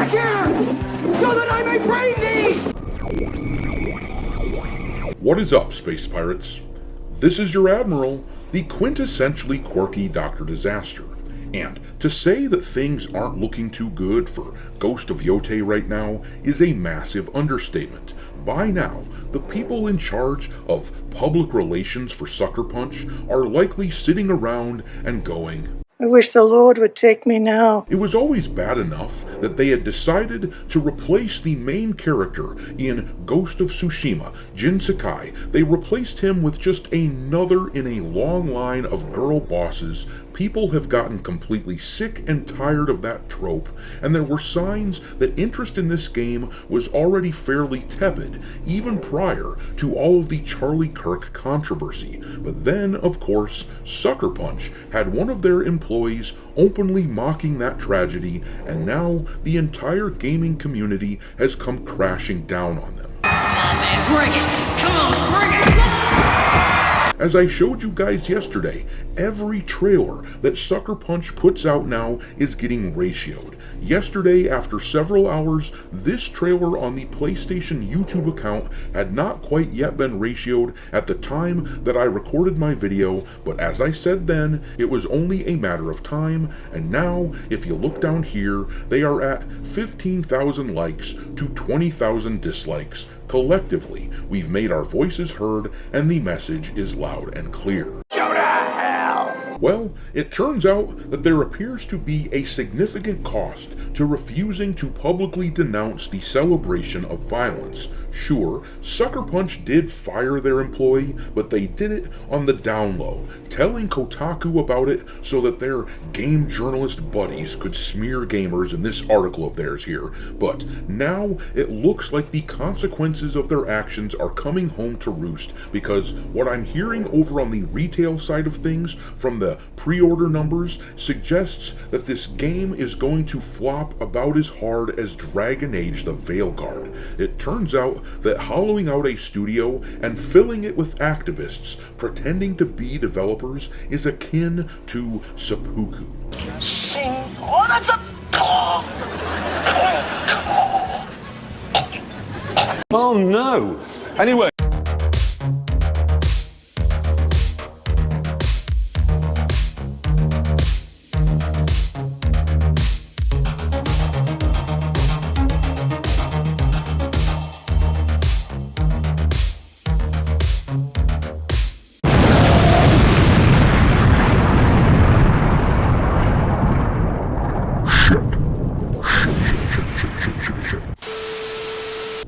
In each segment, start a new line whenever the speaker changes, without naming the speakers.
back here, so that I may bring thee!
What is up, space pirates? This is your Admiral, the quintessentially quirky Dr. Disaster. And to say that things aren't looking too good for Ghost of Yotei right now is a massive understatement. By now, the people in charge of public relations for Sucker Punch are likely sitting around and going,
I wish the Lord would take me now.
it was always bad enough that they had decided to replace the main character in Ghost of Tsushima, Jin Sakai. They replaced him with just another in a long line of girl bosses. People have gotten completely sick and tired of that trope, and there were signs that interest in this game was already fairly tepid, even prior to all of the Charlie Kirk controversy. But then, of course, Sucker Punch had one of their employees openly mocking that tragedy, and now the entire gaming community has come crashing down on them.
Come on, man, bring it! Come on, bring it!
As I showed you guys yesterday, every trailer that Sucker Punch puts out now is getting ratioed. Yesterday, after several hours, this trailer on the PlayStation YouTube account had not quite yet been ratioed at the time that I recorded my video, but as I said then, it was only a matter of time, and now, if you look down here, they are at 15,000 likes to 20,000 dislikes. Collectively, we've made our voices heard, and the message is loud and clear.
Go to hell!
Well, it turns out that there appears to be a significant cost to refusing to publicly denounce the celebration of violence. Sure, Sucker Punch did fire their employee, but they did it on the down low, telling Kotaku about it so that their game journalist buddies could smear gamers in this article of theirs here. But now it looks like the consequences of their actions are coming home to roost, because what I'm hearing over on the retail side of things from the pre-order numbers suggests that this game is going to flop about as hard as Dragon Age the Veilguard. It turns out that hollowing out a studio and filling it with activists pretending to be developers is akin to seppuku.
Shing! Oh, that's a...
Oh no! Anyway.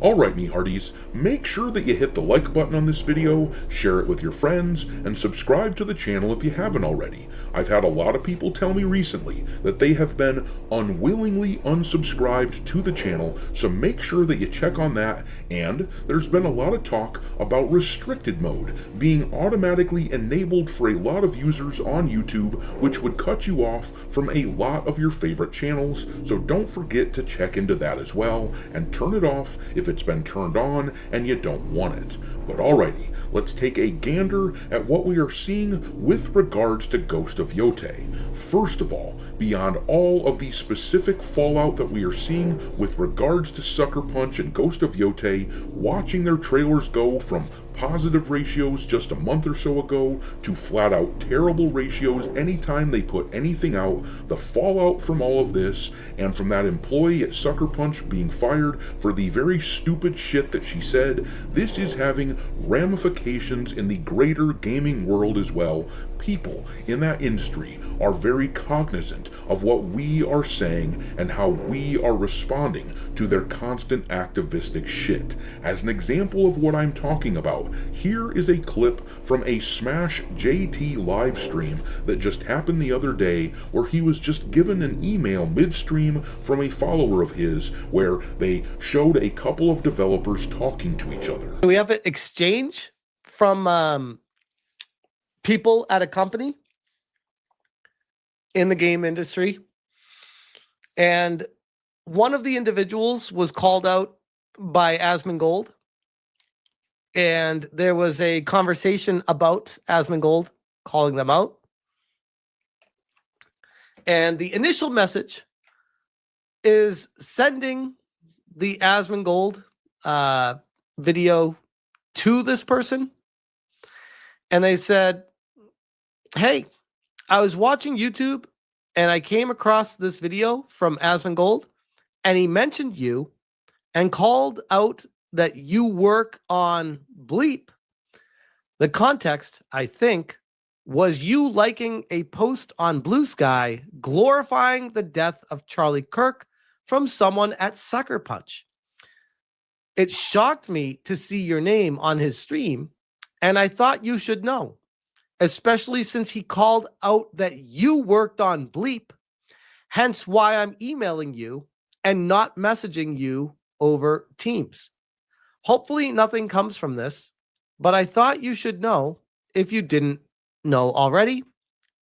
Alright, me hearties, make sure that you hit the like button on this video, share it with your friends, and subscribe to the channel if you haven't already. I've had a lot of people tell me recently that they have been unwillingly unsubscribed to the channel, so make sure that you check on that. And there's been a lot of talk about restricted mode being automatically enabled for a lot of users on YouTube, which would cut you off from a lot of your favorite channels, so don't forget to check into that as well, and turn it off if it's been turned on and you don't want it. But alrighty, let's take a gander at what we are seeing with regards to Ghost of Yotei. First of all, beyond all of the specific fallout that we are seeing with regards to Sucker Punch and Ghost of Yotei, watching their trailers go from positive ratios just a month or so ago to flat out terrible ratios anytime they put anything out, the fallout from all of this, and from that employee at Sucker Punch being fired for the very stupid shit that she said, this is having ramifications in the greater gaming world as well. People in that industry are very cognizant of what we are saying and how we are responding to their constant activistic shit. As an example of what I'm talking about, here is a clip from a Smash JT live stream that just happened the other day, where he was just given an email midstream from a follower of his where they showed a couple of developers talking to each other.
We have an exchange from people at a company in the game industry, and one of the individuals was called out by Asmongold, and there was a conversation about Asmongold calling them out, and the initial message is sending the Asmongold video to this person, and they said, hey, I was watching YouTube and I came across this video from Asmongold, and he mentioned you and called out that you work on Bleep. The context, I think, was you liking a post on Blue Sky glorifying the death of Charlie Kirk from someone at Sucker Punch. It shocked me to see your name on his stream, and I thought you should know, especially since he called out that you worked on Bleep, hence why I'm emailing you and not messaging you over Teams. Hopefully nothing comes from this, but I thought you should know if you didn't know already.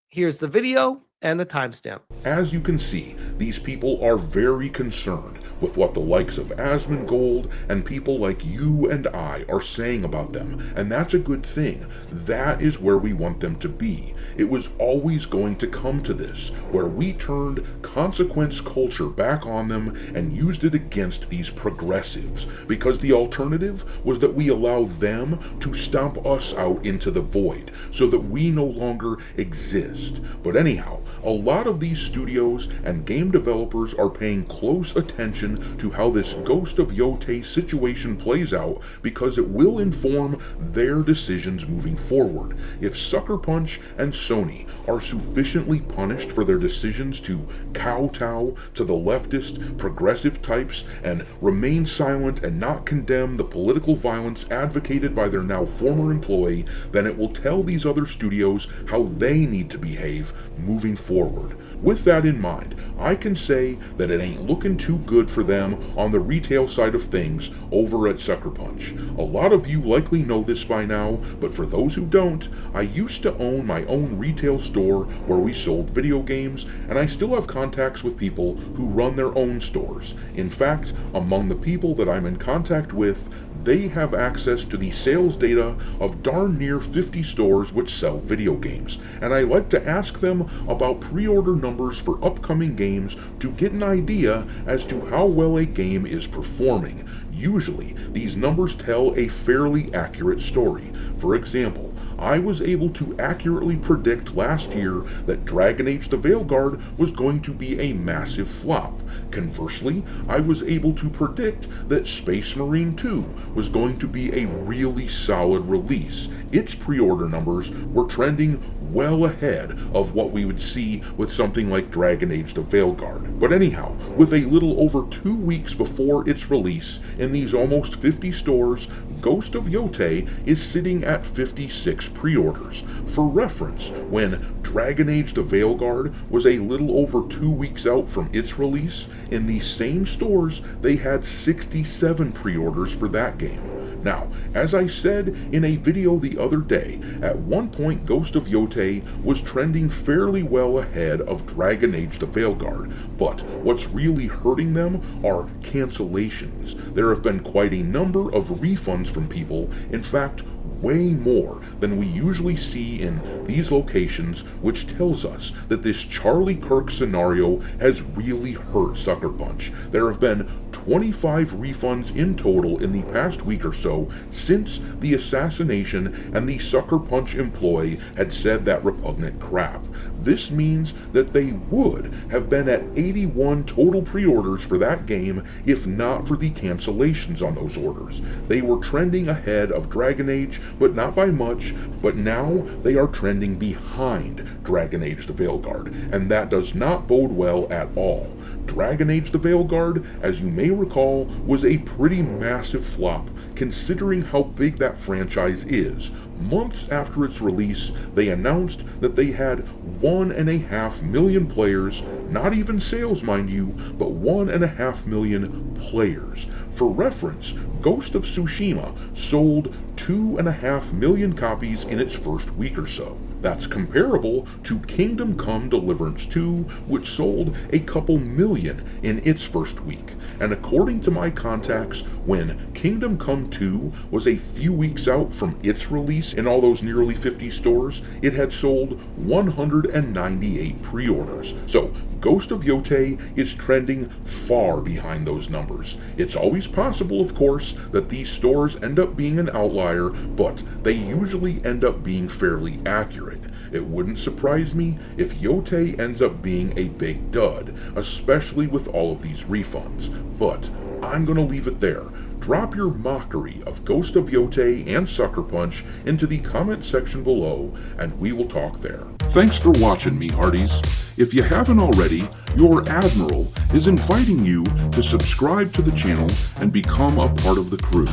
Here's the video and the timestamp.
As you can see, these people are very concerned with what the likes of Asmongold and people like you and I are saying about them, and that's a good thing. That is where we want them to be. It was always going to come to this, where we turned consequence culture back on them and used it against these progressives, because the alternative was that we allow them to stomp us out into the void, so that we no longer exist. But anyhow, a lot of these studios and game developers are paying close attention to how this Ghost of Yotei situation plays out, because it will inform their decisions moving forward. If Sucker Punch and Sony are sufficiently punished for their decisions to kowtow to the leftist, progressive types and remain silent and not condemn the political violence advocated by their now former employee, then it will tell these other studios how they need to behave moving forward. With that in mind, I can say that it ain't looking too good for them on the retail side of things over at Sucker Punch. A lot of you likely know this by now, but for those who don't, I used to own my own retail store where we sold video games, and I still have contacts with people who run their own stores. In fact, among the people that I'm in contact with, they have access to the sales data of darn near 50 stores which sell video games, and I like to ask them about pre-order numbers for upcoming games to get an idea as to how well a game is performing. Usually, these numbers tell a fairly accurate story. For example, I was able to accurately predict last year that Dragon Age the Veilguard was going to be a massive flop. Conversely, I was able to predict that Space Marine 2 was going to be a really solid release. Its pre-order numbers were trending well ahead of what we would see with something like Dragon Age the Veilguard. But anyhow, with a little over 2 weeks before its release in these almost 50 stores, Ghost of Yotei is sitting at 56 pre-orders. For reference, when Dragon Age the Veilguard was a little over 2 weeks out from its release, in these same stores they had 67 pre-orders for that game. Now, as I said in a video the other day, at one point Ghost of Yotei was trending fairly well ahead of Dragon Age the Veilguard, but what's really hurting them are cancellations. There have been quite a number of refunds from people, in fact, way more than we usually see in these locations, which tells us that this Charlie Kirk scenario has really hurt Sucker Punch. There have been 25 refunds in total in the past week or so since the assassination and the Sucker Punch employee had said that repugnant crap. This means that they would have been at 81 total pre-orders for that game if not for the cancellations on those orders. They were trending ahead of Dragon Age, but not by much, but now they are trending behind Dragon Age the Veilguard, and that does not bode well at all. Dragon Age the Veilguard, as you may recall, was a pretty massive flop considering how big that franchise is. Months after its release, they announced that they had 1.5 million players, not even sales mind you, but 1.5 million players. For reference, Ghost of Tsushima sold 2.5 million copies in its first week or so. That's comparable to Kingdom Come Deliverance 2, which sold a couple million in its first week. And according to my contacts, when Kingdom Come 2 was a few weeks out from its release in all those nearly 50 stores, it had sold 198 pre-orders. So Ghost of Yotei is trending far behind those numbers. It's always possible, of course, that these stores end up being an outlier, but they usually end up being fairly accurate. It wouldn't surprise me if Yotei ends up being a big dud, especially with all of these refunds. But I'm gonna leave it there. Drop your mockery of Ghost of Yotei and Sucker Punch into the comment section below, and we will talk there. Thanks for watching me, Hearties. If you haven't already, your Admiral is inviting you to subscribe to the channel and become a part of the crew.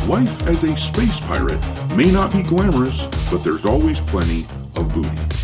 Life as a space pirate may not be glamorous, but there's always plenty of booty.